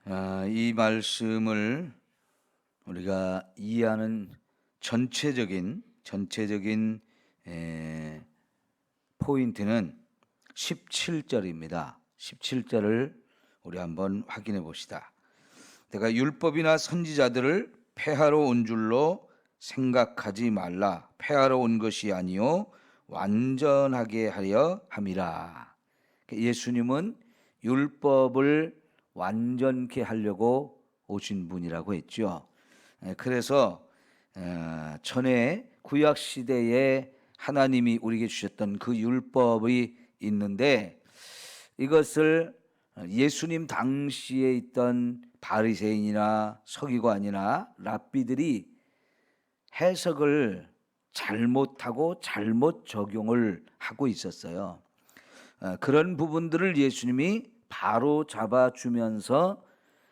이 말씀을 우리가 이해하는 전체적인 포인트는 17절입니다. 17절을 우리 한번 확인해 봅시다. 내가 율법이나 선지자들을 폐하러 온 줄로 생각하지 말라. 폐하러 온 것이 아니요 완전하게 하려 함이라. 예수님은 율법을 완전케 하려고 오신 분이라고 했죠. 그래서 전에 구약 시대에 하나님이 우리에게 주셨던 그 율법이 있는데, 이것을 예수님 당시에 있던 바리새인이나 서기관이나 랍비들이 해석을 잘못하고 잘못 적용을 하고 있었어요. 그런 부분들을 예수님이 바로 잡아주면서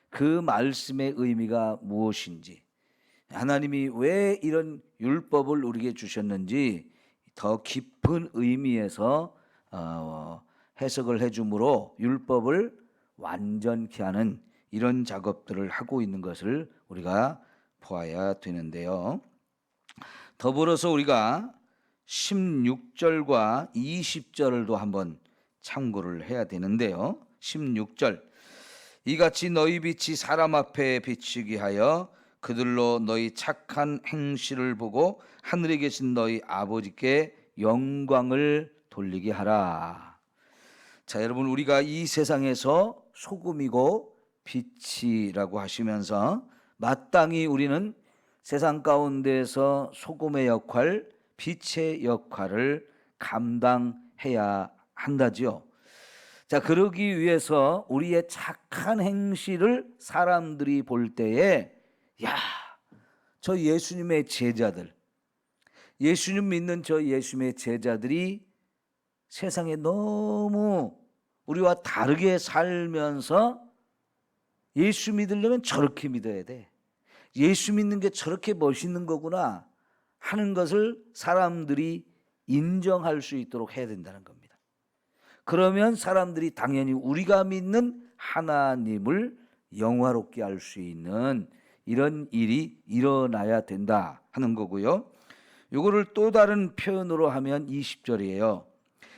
그 말씀의 의미가 무엇인지, 하나님이 왜 이런 율법을 우리에게 주셨는지 더 깊은 의미에서 해석을 해주므로 율법을 완전케 하는 이런 작업들을 하고 있는 것을 우리가 보아야 되는데요. 더불어서 우리가 16절과 20절도 한번 참고를 해야 되는데요. 16절, 이같이 너희 빛이 사람 앞에 비치게 하여 그들로 너희 착한 행실을 보고 하늘에 계신 너희 아버지께 영광을 돌리게 하라. 자, 여러분, 우리가 이 세상에서 소금이고 빛이라고 하시면서 마땅히 우리는 세상 가운데서 소금의 역할, 빛의 역할을 감당해야 한다지요. 자, 그러기 위해서 우리의 착한 행실을 사람들이 볼 때에, 야, 저 예수님의 제자들, 예수님 믿는 저 예수님의 제자들이 세상에 너무 우리와 다르게 살면서 예수 믿으려면 저렇게 믿어야 돼, 예수 믿는 게 저렇게 멋있는 거구나 하는 것을 사람들이 인정할 수 있도록 해야 된다는 겁니다. 그러면 사람들이 당연히 우리가 믿는 하나님을 영화롭게 할 수 있는 이런 일이 일어나야 된다 하는 거고요. 이거를 또 다른 표현으로 하면 20절이에요.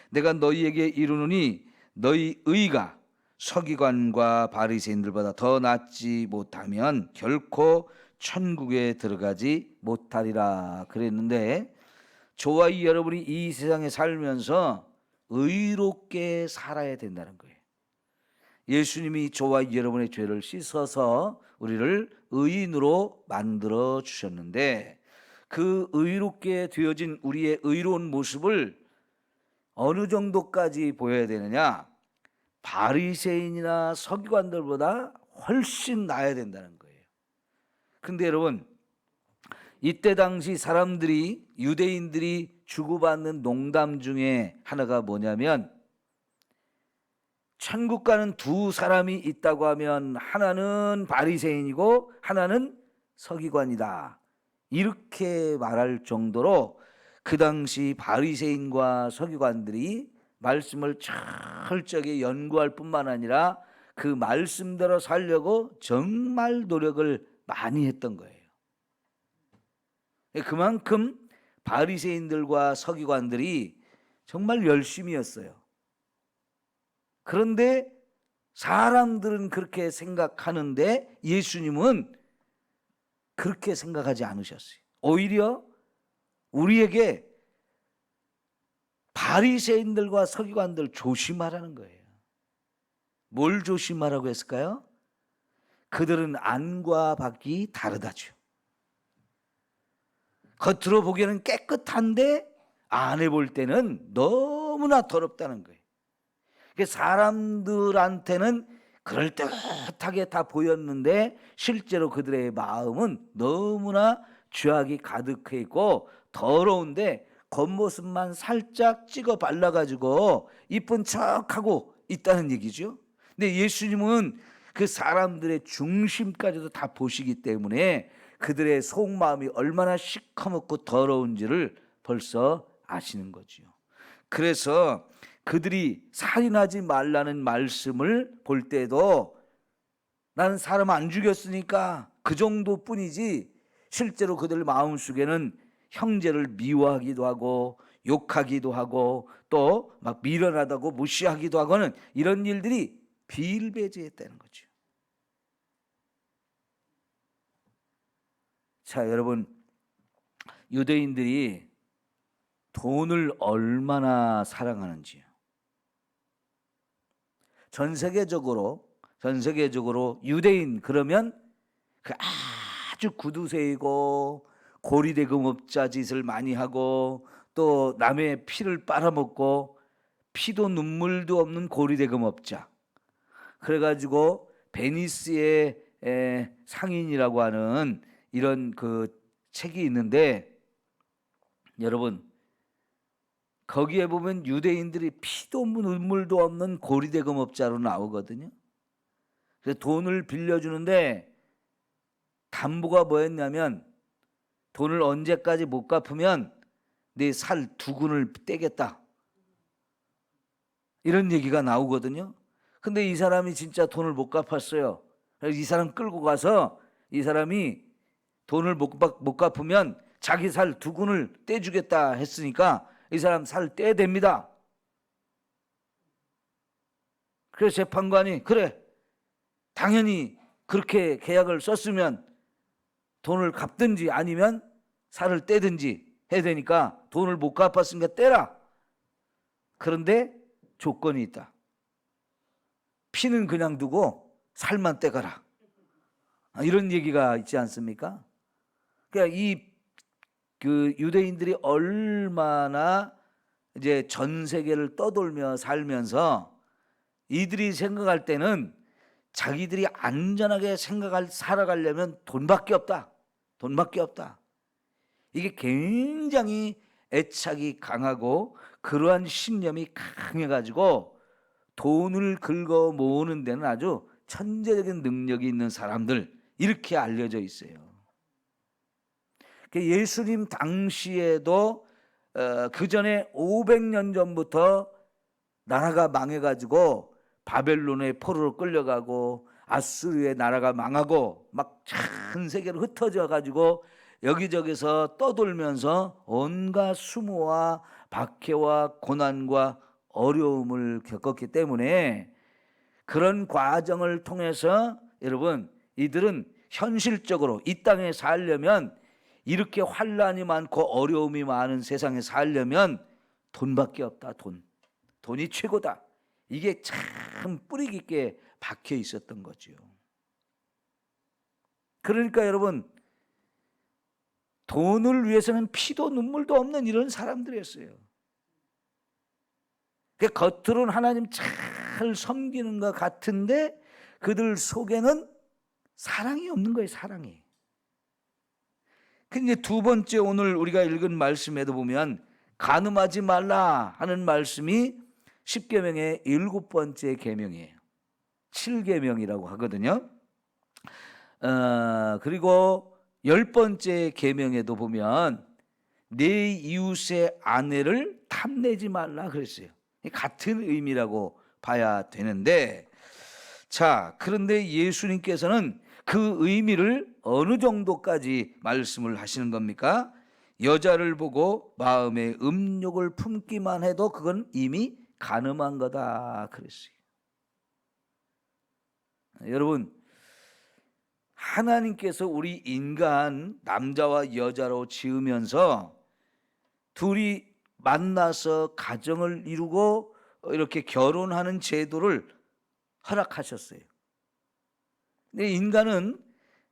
내가 너희에게 이르노니 너희 의가 서기관과 바리새인들보다 더 낫지 못하면 결코 천국에 들어가지 못하리라 그랬는데, 저와 여러분이 이 세상에 살면서 의롭게 살아야 된다는 거예요. 예수님이 저와 여러분의 죄를 씻어서 우리를 의인으로 만들어 주셨는데, 그 의롭게 되어진 우리의 의로운 모습을 어느 정도까지 보여야 되느냐? 바리새인이나 서기관들보다 훨씬 나아야 된다는 거예요. 근데 여러분, 이때 당시 사람들이, 유대인들이 주고받는 농담 중에 하나가 뭐냐면, 천국 가는 두 사람이 있다고 하면 하나는 바리새인이고 하나는 서기관이다, 이렇게 말할 정도로 그 당시 바리새인과 서기관들이 말씀을 철저하게 연구할 뿐만 아니라 그 말씀대로 살려고 정말 노력을 많이 했던 거예요. 그만큼 바리새인들과 서기관들이 정말 열심히 했어요. 그런데 사람들은 그렇게 생각하는데 예수님은 그렇게 생각하지 않으셨어요. 오히려 우리에게 바리새인들과 서기관들 조심하라는 거예요. 뭘 조심하라고 했을까요? 그들은 안과 밖이 다르다죠. 겉으로 보기에는 깨끗한데 안에 볼 때는 너무나 더럽다는 거예요. 사람들한테는 그럴듯하게 다 보였는데 실제로 그들의 마음은 너무나 죄악이 가득해 있고 더러운데 겉모습만 살짝 찍어 발라가지고 이쁜 척하고 있다는 얘기죠. 근데 예수님은 그 사람들의 중심까지도 다 보시기 때문에 그들의 속마음이 얼마나 시커멓고 더러운지를 벌써 아시는 거죠. 그래서 그들이 살인하지 말라는 말씀을 볼 때도 나는 사람 안 죽였으니까 그 정도뿐이지 실제로 그들 마음속에는 형제를 미워하기도 하고 욕하기도 하고 또 막 미련하다고 무시하기도 하고는 이런 일들이 비일배재했다는 거죠. 자, 여러분, 유대인들이 돈을 얼마나 사랑하는지요. 전 세계적으로 유대인 그러면 그 아주 구두쇠이고 고리대금업자 짓을 많이 하고 또 남의 피를 빨아먹고 피도 눈물도 없는 고리대금업자. 그래가지고 베니스의 상인이라고 하는 이런 그 책이 있는데 여러분 거기에 보면 유대인들이 피도 눈물도 없는 고리대금업자로 나오거든요. 그래서 돈을 빌려주는데 담보가 뭐였냐면 돈을 언제까지 못 갚으면 내 살 2근을 떼겠다. 이런 얘기가 나오거든요. 근데 이 사람이 진짜 돈을 못 갚았어요. 그래서 이 사람 끌고 가서 이 사람이 돈을 못 갚으면 자기 살 2근을 떼주겠다 했으니까 이 사람 살 떼됩니다. 그래서 재판관이 그래 당연히 그렇게 계약을 썼으면 돈을 갚든지 아니면 살을 떼든지 해야 되니까 돈을 못 갚았으니까 떼라. 그런데 조건이 있다. 피는 그냥 두고 살만 떼가라. 이런 얘기가 있지 않습니까? 그러니까 그 유대인들이 얼마나 이제 전 세계를 떠돌며 살면서 이들이 생각할 때는 자기들이 안전하게 살아가려면 돈밖에 없다. 돈밖에 없다. 이게 굉장히 애착이 강하고 그러한 신념이 강해가지고 돈을 긁어 모으는 데는 아주 천재적인 능력이 있는 사람들 이렇게 알려져 있어요. 예수님 당시에도 그 전에 500년 전부터 나라가 망해가지고 바벨론의 포로로 끌려가고 아수르의 나라가 망하고 막 전 세계로 흩어져 가지고 여기저기서 떠돌면서 온갖 수모와 박해와 고난과 어려움을 겪었기 때문에 그런 과정을 통해서 여러분 이들은 현실적으로 이 땅에 살려면 이렇게 환난이 많고 어려움이 많은 세상에 살려면 돈밖에 없다. 돈이 최고다. 이게 참 뿌리 깊게 박혀 있었던 거죠. 그러니까 여러분 돈을 위해서는 피도 눈물도 없는 이런 사람들이었어요. 겉으로는 하나님 잘 섬기는 것 같은데 그들 속에는 사랑이 없는 거예요. 사랑이. 근데 두 번째 오늘 우리가 읽은 말씀에도 보면 간음하지 말라 하는 말씀이 10계명의 7번째 계명이에요. 7계명이라고 하거든요. 그리고 10번째 계명에도 보면 내 이웃의 아내를 탐내지 말라 그랬어요. 같은 의미라고 봐야 되는데 자, 그런데 예수님께서는 그 의미를 어느 정도까지 말씀을 하시는 겁니까? 여자를 보고 마음에 음욕을 품기만 해도 그건 이미 간음한 거다 그랬어요. 여러분 하나님께서 우리 인간 남자와 여자로 지으면서 둘이 만나서 가정을 이루고 이렇게 결혼하는 제도를 허락하셨어요. 근데 인간은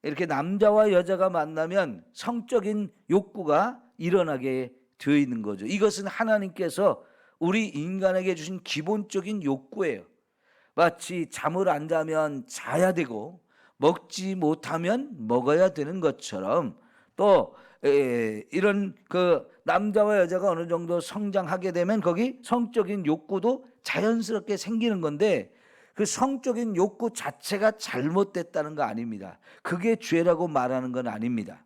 이렇게 남자와 여자가 만나면 성적인 욕구가 일어나게 되어 있는 거죠. 이것은 하나님께서 우리 인간에게 주신 기본적인 욕구예요. 마치 잠을 안 자면 자야 되고 먹지 못하면 먹어야 되는 것처럼 또 이런 그 남자와 여자가 어느 정도 성장하게 되면 거기 성적인 욕구도 자연스럽게 생기는 건데 그 성적인 욕구 자체가 잘못됐다는 거 아닙니다. 그게 죄라고 말하는 건 아닙니다.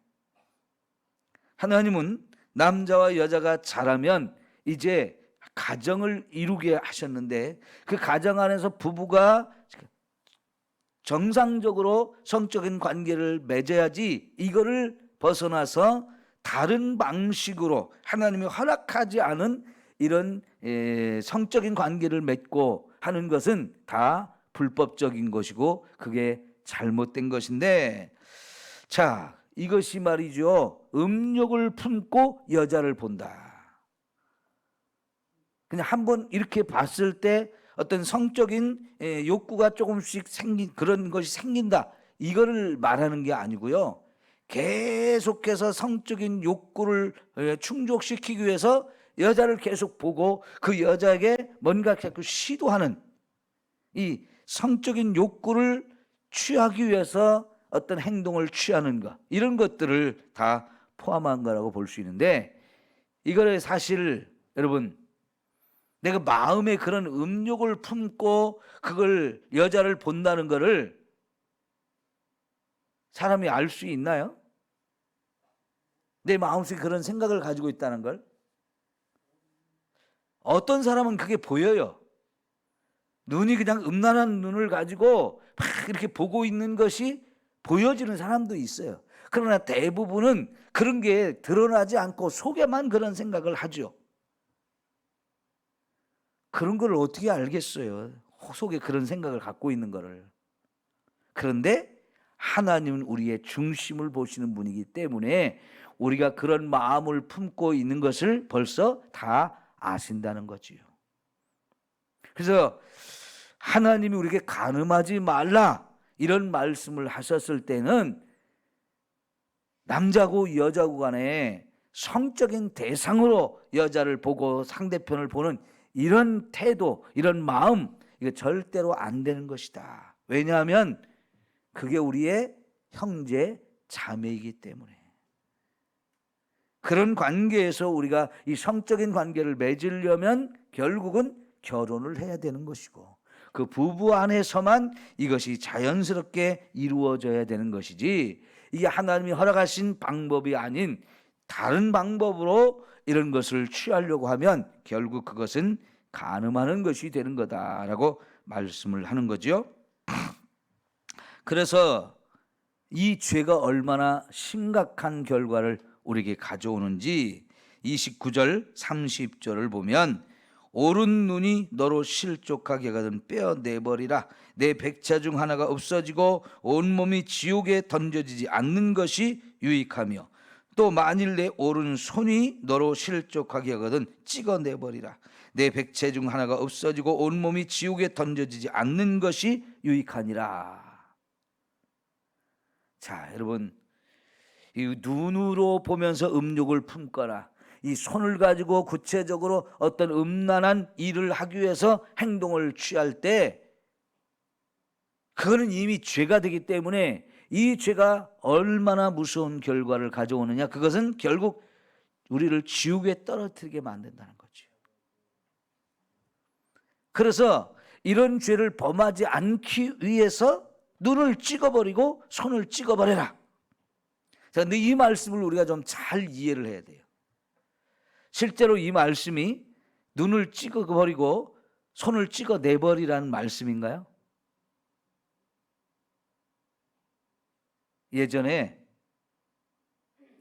하나님은 남자와 여자가 자라면 이제 가정을 이루게 하셨는데 그 가정 안에서 부부가 정상적으로 성적인 관계를 맺어야지, 이거를 벗어나서 다른 방식으로 하나님이 허락하지 않은 이런 성적인 관계를 맺고 하는 것은 다 불법적인 것이고 그게 잘못된 것인데, 자, 이것이 말이죠, 음욕을 품고 여자를 본다. 그냥 한번 이렇게 봤을 때 어떤 성적인 욕구가 조금씩 생긴 그런 것이 생긴다, 이거를 말하는 게 아니고요, 계속해서 성적인 욕구를 충족시키기 위해서 여자를 계속 보고 그 여자에게 뭔가 자꾸 시도하는, 이 성적인 욕구를 취하기 위해서 어떤 행동을 취하는 것, 이런 것들을 다 포함한 거라고 볼 수 있는데, 이거를 사실 여러분, 내가 마음에 그런 음욕을 품고 그걸 여자를 본다는 거를 사람이 알 수 있나요? 내 마음속에 그런 생각을 가지고 있다는 걸. 어떤 사람은 그게 보여요. 눈이 그냥 음란한 눈을 가지고 막 이렇게 보고 있는 것이 보여지는 사람도 있어요. 그러나 대부분은 그런 게 드러나지 않고 속에만 그런 생각을 하죠. 그런 걸 어떻게 알겠어요? 속에 그런 생각을 갖고 있는 거를. 그런데 하나님은 우리의 중심을 보시는 분이기 때문에 우리가 그런 마음을 품고 있는 것을 벌써 다 아신다는 거지요. 그래서 하나님이 우리에게 간음하지 말라 이런 말씀을 하셨을 때는 남자고 여자고 간에 성적인 대상으로 여자를 보고 상대편을 보는 이런 태도, 이런 마음, 이거 절대로 안 되는 것이다. 왜냐하면 그게 우리의 형제 자매이기 때문에. 그런 관계에서 우리가 이 성적인 관계를 맺으려면 결국은 결혼을 해야 되는 것이고, 그 부부 안에서만 이것이 자연스럽게 이루어져야 되는 것이지, 이게 하나님이 허락하신 방법이 아닌 다른 방법으로 이런 것을 취하려고 하면 결국 그것은 간음하는 것이 되는 거다라고 말씀을 하는 거죠. 그래서 이 죄가 얼마나 심각한 결과를 우리에게 가져오는지 29절 30절을 보면, 오른 눈이 너로 실족하게 하거든 빼어내버리라. 내 백차 중 하나가 없어지고 온몸이 지옥에 던져지지 않는 것이 유익하며, 또 만일 내 오른 손이 너로 실족하게 하거든 찍어내버리라. 내 백체 중 하나가 없어지고 온몸이 지옥에 던져지지 않는 것이 유익하니라. 자, 여러분, 이 눈으로 보면서 음욕을 품거나 이 손을 가지고 구체적으로 어떤 음란한 일을 하기 위해서 행동을 취할 때 그거는 이미 죄가 되기 때문에 이 죄가 얼마나 무서운 결과를 가져오느냐, 그것은 결국 우리를 지옥에 떨어뜨리게 만든다는 거죠. 그래서 이런 죄를 범하지 않기 위해서 눈을 찍어버리고 손을 찍어버려라. 자, 근데 이 말씀을 우리가 좀 잘 이해를 해야 돼요. 실제로 이 말씀이 눈을 찍어버리고 손을 찍어내버리라는 말씀인가요? 예전에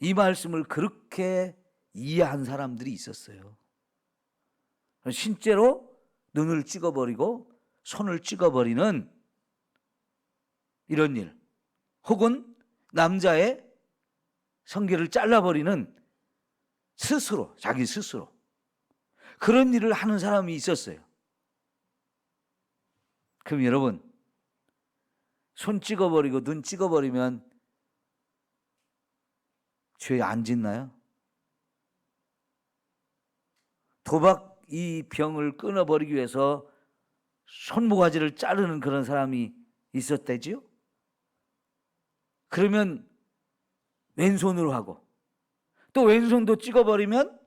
이 말씀을 그렇게 이해한 사람들이 있었어요. 실제로 눈을 찍어버리고 손을 찍어버리는 이런 일, 혹은 남자의 성기를 잘라버리는 스스로, 자기 스스로 그런 일을 하는 사람이 있었어요. 그럼 여러분, 손 찍어버리고 눈 찍어버리면 죄 안 짓나요? 도박 이 병을 끊어버리기 위해서 손모가지를 자르는 그런 사람이 있었대지요? 그러면 왼손으로 하고 또 왼손도 찍어버리면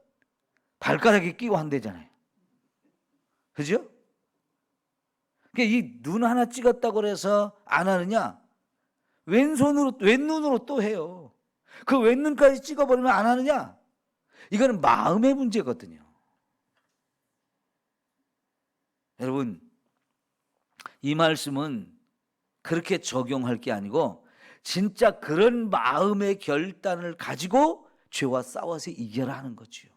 발가락에 끼고 한대잖아요. 그죠? 이 눈 하나 찍었다고 해서 안 하느냐? 왼눈으로 또 해요. 그 왼눈까지 찍어버리면 안 하느냐? 이거는 마음의 문제거든요. 여러분, 이 말씀은 그렇게 적용할 게 아니고 진짜 그런 마음의 결단을 가지고 죄와 싸워서 이겨라 하는 거지요.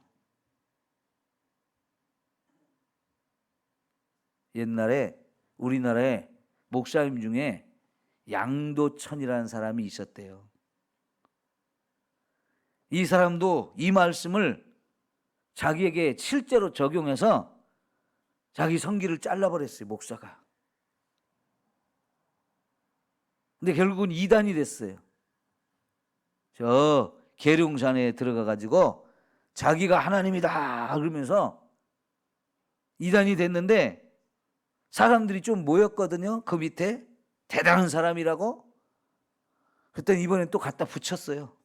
옛날에 우리나라에 목사님 중에 양도천이라는 사람이 있었대요. 이 사람도 이 말씀을 자기에게 실제로 적용해서 자기 성기를 잘라버렸어요, 목사가. 근데 결국은 이단이 됐어요. 저 계룡산에 들어가 가지고 자기가 하나님이다 그러면서 이단이 됐는데 사람들이 좀 모였거든요. 그 밑에 대단한 사람이라고. 그랬더니 이번엔 또 갖다 붙였어요.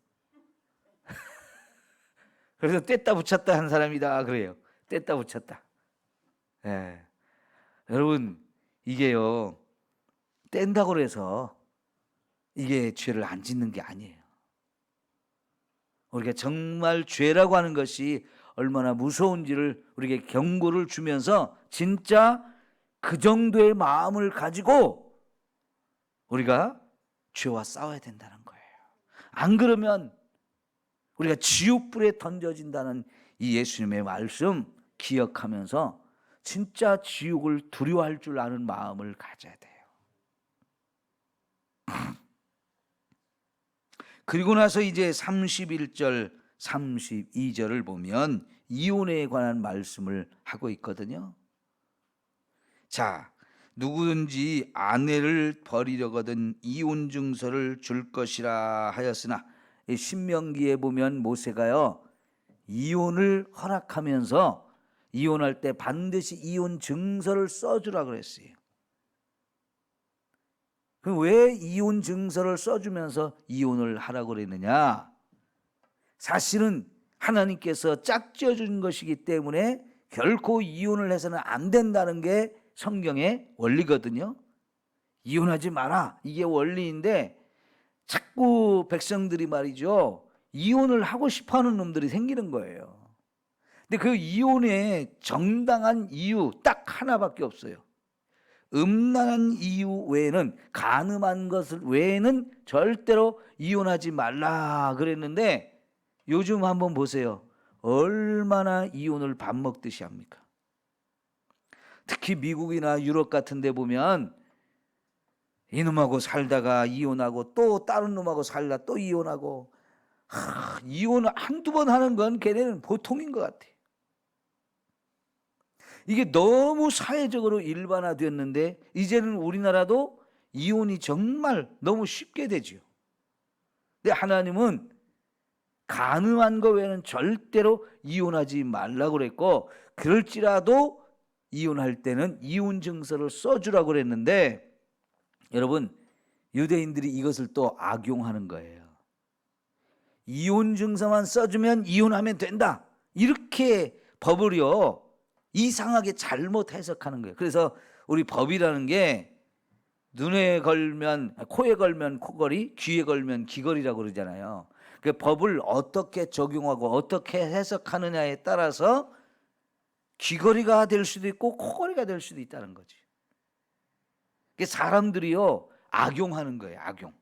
그래서 뗐다 붙였다 한 사람이다 그래요. 뗐다 붙였다. 예. 여러분 이게요, 뗀다고 해서 이게 죄를 안 짓는 게 아니에요. 우리가 정말 죄라고 하는 것이 얼마나 무서운지를 우리에게 경고를 주면서 진짜 그 정도의 마음을 가지고 우리가 죄와 싸워야 된다는 거예요. 안 그러면 우리가 지옥불에 던져진다는 이 예수님의 말씀 기억하면서 진짜 지옥을 두려워할 줄 아는 마음을 가져야 돼요. 그리고 나서 이제 31절, 32절을 보면 이혼에 관한 말씀을 하고 있거든요. 자, 누구든지 아내를 버리려거든 이혼 증서를 줄 것이라 하였으나, 신명기에 보면 모세가요 이혼을 허락하면서 이혼할 때 반드시 이혼 증서를 써주라 그랬어요. 그럼 왜 이혼 증서를 써주면서 이혼을 하라고 그랬느냐? 사실은 하나님께서 짝지어준 것이기 때문에 결코 이혼을 해서는 안 된다는 게 성경의 원리거든요. 이혼하지 마라, 이게 원리인데 자꾸 백성들이 말이죠, 이혼을 하고 싶어하는 놈들이 생기는 거예요. 근데 그 이혼의 정당한 이유 딱 하나밖에 없어요. 음란한 이유 외에는, 간음한 것을 외에는 절대로 이혼하지 말라 그랬는데 요즘 한번 보세요. 얼마나 이혼을 밥 먹듯이 합니까? 특히 미국이나 유럽 같은 데 보면 이놈하고 살다가 이혼하고 또 다른 놈하고 살다 또 이혼하고, 이혼을 한두 번 하는 건 걔네는 보통인 것 같아요. 이게 너무 사회적으로 일반화됐는데 이제는 우리나라도 이혼이 정말 너무 쉽게 되죠. 근데 하나님은 간음한 거 외에는 절대로 이혼하지 말라고 그랬고, 그럴지라도 이혼할 때는 이혼 증서를 써주라고 그랬는데, 여러분 유대인들이 이것을 또 악용하는 거예요. 이혼 증서만 써주면 이혼하면 된다, 이렇게 법을요 이상하게 잘못 해석하는 거예요. 그래서 우리 법이라는 게 눈에 걸면 코에 걸면 코걸이, 귀에 걸면 귀걸이라고 그러잖아요. 그 법을 어떻게 적용하고 어떻게 해석하느냐에 따라서 귀걸이가 될 수도 있고 코걸이가 될 수도 있다는 거지. 사람들이요 악용하는 거예요. 악용.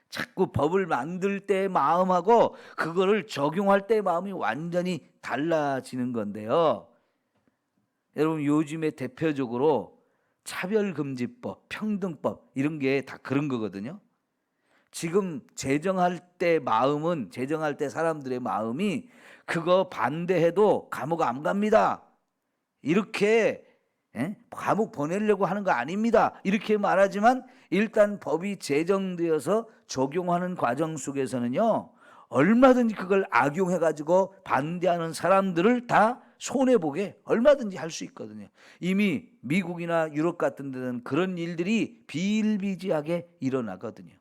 자꾸 법을 만들 때의 마음하고 그거를 적용할 때의 마음이 완전히 달라지는 건데요. 여러분 요즘에 대표적으로 차별금지법, 평등법 이런 게 다 그런 거거든요. 지금 제정할 때 마음은, 제정할 때 사람들의 마음이 그거 반대해도 감옥 안 갑니다, 이렇게 감옥 보내려고 하는 거 아닙니다, 이렇게 말하지만 일단 법이 제정되어서 적용하는 과정 속에서는요 얼마든지 그걸 악용해가지고 반대하는 사람들을 다 손해보게 얼마든지 할 수 있거든요. 이미 미국이나 유럽 같은 데는 그런 일들이 비일비재하게 일어나거든요.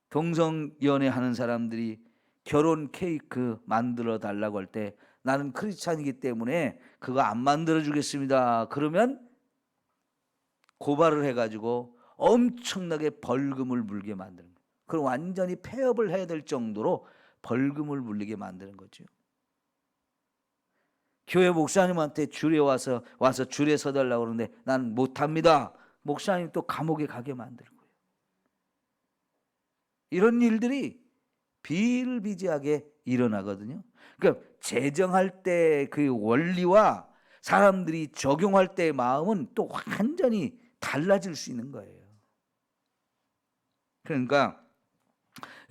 동성연애하는 사람들이 결혼 케이크 만들어 달라고 할 때 나는 크리스찬이기 때문에 그거 안 만들어 주겠습니다, 그러면 고발을 해가지고 엄청나게 벌금을 물게 만드는 거예요. 그럼 완전히 폐업을 해야 될 정도로 벌금을 물리게 만드는 거죠. 교회 목사님한테 줄에 와서 줄에 서달라고 그러는데 난 못합니다, 목사님 또 감옥에 가게 만들고요. 이런 일들이 비일비재하게 일어나거든요. 그러니까 제정할 때 그 원리와 사람들이 적용할 때의 마음은 또 완전히 달라질 수 있는 거예요. 그러니까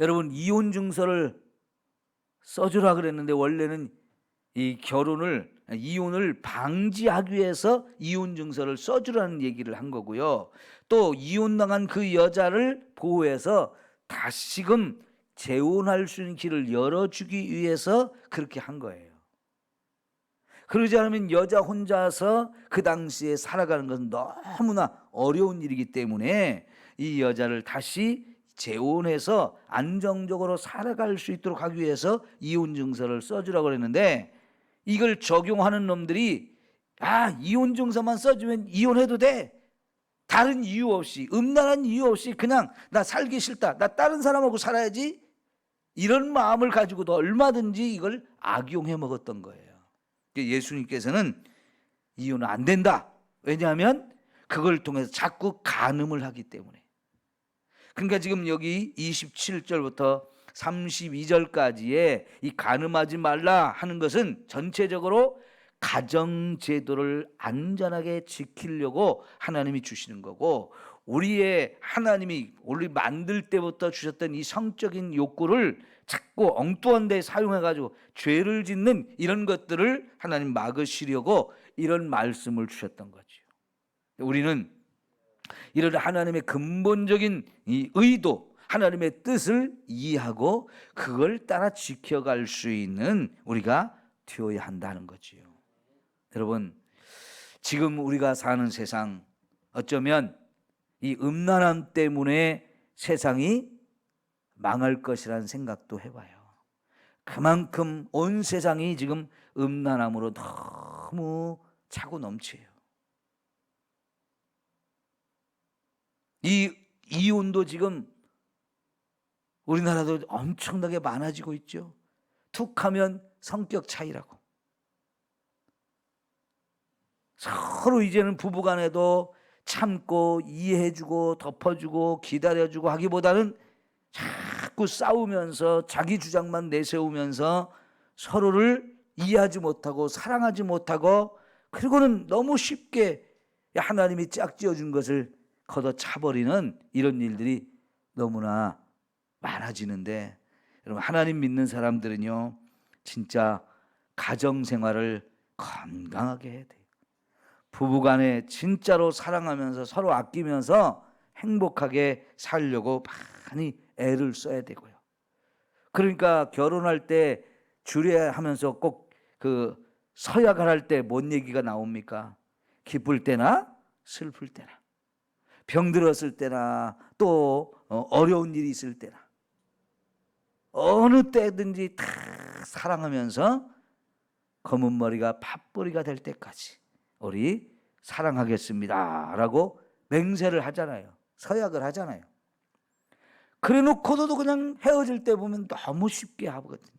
여러분, 이혼 증서를 써주라 그랬는데 원래는 이 이혼을 방지하기 위해서 이혼 증서를 써주라는 얘기를 한 거고요. 또 이혼당한 그 여자를 보호해서 다시금 재혼할 수 있는 길을 열어주기 위해서 그렇게 한 거예요. 그러지 않으면 여자 혼자서 그 당시에 살아가는 것은 너무나 어려운 일이기 때문에 이 여자를 다시 재혼해서 안정적으로 살아갈 수 있도록 하기 위해서 이혼 증서를 써주라고 그랬는데, 이걸 적용하는 놈들이 이혼 증서만 써주면 이혼해도 돼, 다른 이유 없이, 음란한 이유 없이 그냥 나 살기 싫다, 나 다른 사람하고 살아야지, 이런 마음을 가지고도 얼마든지 이걸 악용해 먹었던 거예요. 예수님께서는 이혼은 안 된다. 왜냐하면 그걸 통해서 자꾸 간음을 하기 때문에. 그러니까 지금 여기 27절부터 32절까지의 이 간음하지 말라 하는 것은 전체적으로 가정제도를 안전하게 지키려고 하나님이 주시는 거고, 하나님이 우리 만들 때부터 주셨던 이 성적인 욕구를 자꾸 엉뚱한 데 사용해가지고 죄를 짓는 이런 것들을 하나님 막으시려고 이런 말씀을 주셨던 거죠. 우리는 이런 하나님의 근본적인 이 의도, 하나님의 뜻을 이해하고 그걸 따라 지켜갈 수 있는 우리가 되어야 한다는 거지요. 여러분, 지금 우리가 사는 세상, 어쩌면 이 음란함 때문에 세상이 망할 것이라는 생각도 해봐요. 그만큼 온 세상이 지금 음란함으로 너무 차고 넘쳐요. 이 이혼도 지금 우리나라도 엄청나게 많아지고 있죠. 툭하면 성격 차이라고. 서로 이제는 부부간에도 참고 이해해주고 덮어주고 기다려주고 하기보다는 자꾸 싸우면서 자기 주장만 내세우면서 서로를 이해하지 못하고 사랑하지 못하고, 그리고는 너무 쉽게 하나님이 짝지어준 것을 걷어차버리는 이런 일들이 너무나 많아지는데, 여러분, 하나님 믿는 사람들은요 진짜 가정생활을 건강하게 해야 돼요. 부부간에 진짜로 사랑하면서 서로 아끼면서 행복하게 살려고 많이 애를 써야 되고요. 그러니까 결혼할 때 주례하면서 꼭 그 서약을 할 때 뭔 얘기가 나옵니까? 기쁠 때나 슬플 때나, 병들었을 때나 또 어려운 일이 있을 때나, 어느 때든지 다 사랑하면서 검은 머리가 팥뿌리가 될 때까지 우리 사랑하겠습니다 라고 맹세를 하잖아요. 서약을 하잖아요. 그래 놓고도 그냥 헤어질 때 보면 너무 쉽게 하거든요.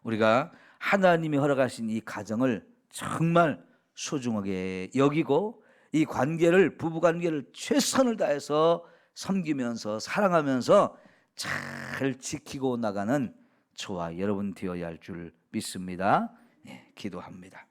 우리가 하나님이 허락하신 이 가정을 정말 소중하게 여기고, 이 관계를, 부부관계를 최선을 다해서 섬기면서 사랑하면서 잘 지키고 나가는 저와 여러분 되어야 할 줄 믿습니다. 기도합니다.